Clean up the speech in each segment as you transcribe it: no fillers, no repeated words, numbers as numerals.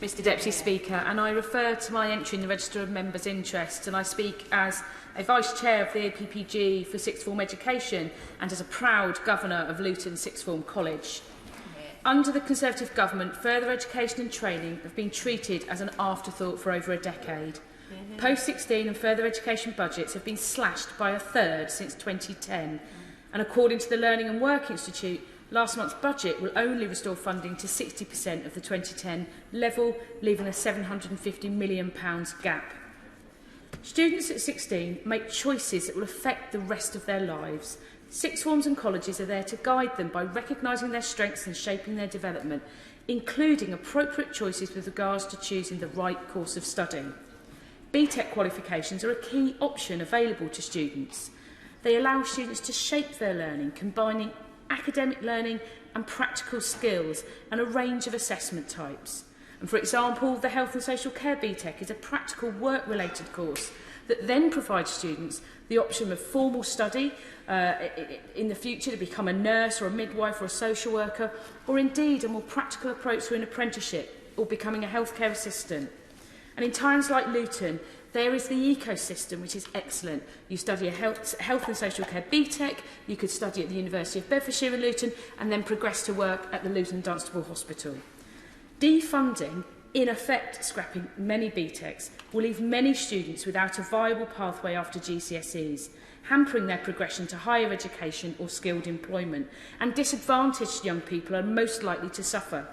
Mr Deputy Speaker, and I refer to my entry in the Register of Members' Interests, and I speak as a Vice Chair of the APPG for Sixth Form Education and as a proud Governor of Luton Sixth Form College. Under the Conservative Government, further education and training have been treated as an afterthought for over a decade. Post-16 and further education budgets have been slashed by a third since 2010, and according to the Learning and Work Institute, last month's budget will only restore funding to 60% of the 2010 level, leaving a £750 million gap. Students at 16 make choices that will affect the rest of their lives. Sixth forms and colleges are there to guide them by recognising their strengths and shaping their development, including appropriate choices with regards to choosing the right course of study. BTEC qualifications are a key option available to students. They allow students to shape their learning, combining academic learning and practical skills and a range of assessment types. And for example, the Health and Social Care BTEC is a practical work-related course that then provides students the option of formal study in the future to become a nurse or a midwife or a social worker, or indeed a more practical approach through an apprenticeship or becoming a healthcare assistant. And in towns like Luton, there is the ecosystem, which is excellent. You study a health and social care BTEC, you could study at the University of Bedfordshire in Luton, and then progress to work at the Luton Dunstable Hospital. Defunding, in effect scrapping many BTECs, will leave many students without a viable pathway after GCSEs, hampering their progression to higher education or skilled employment, and disadvantaged young people are most likely to suffer.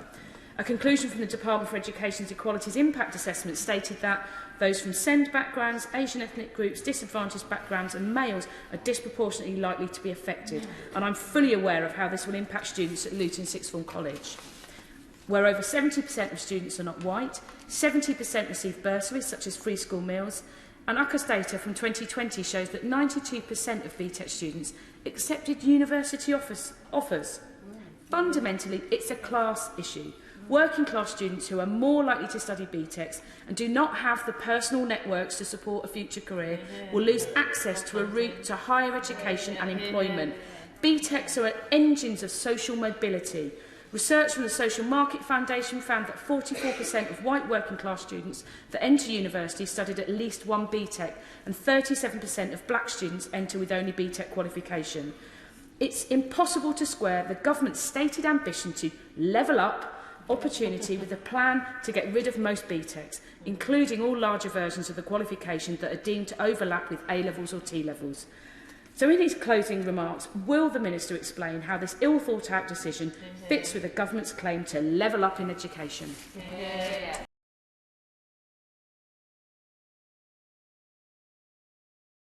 A conclusion from the Department for Education's Equalities Impact Assessment stated that those from SEND backgrounds, Asian ethnic groups, disadvantaged backgrounds and males are disproportionately likely to be affected, and I'm fully aware of how this will impact students at Luton Sixth Form College, where over 70% of students are not white, 70% receive bursaries such as free school meals, and UCAS data from 2020 shows that 92% of BTEC students accepted university offers. Fundamentally, it's a class issue. Working class students who are more likely to study BTECs and do not have the personal networks to support a future career will lose access to a route to higher education and employment. BTECs are engines of social mobility. Research from the Social Market Foundation found that 44% of white working class students that enter university studied at least one BTEC, and 37% of black students enter with only BTEC qualification. It's impossible to square the government's stated ambition to level up opportunity with a plan to get rid of most BTECs, including all larger versions of the qualification that are deemed to overlap with A-levels or T-levels. So in his closing remarks, will the Minister explain how this ill-thought-out decision fits with the government's claim to level up in education?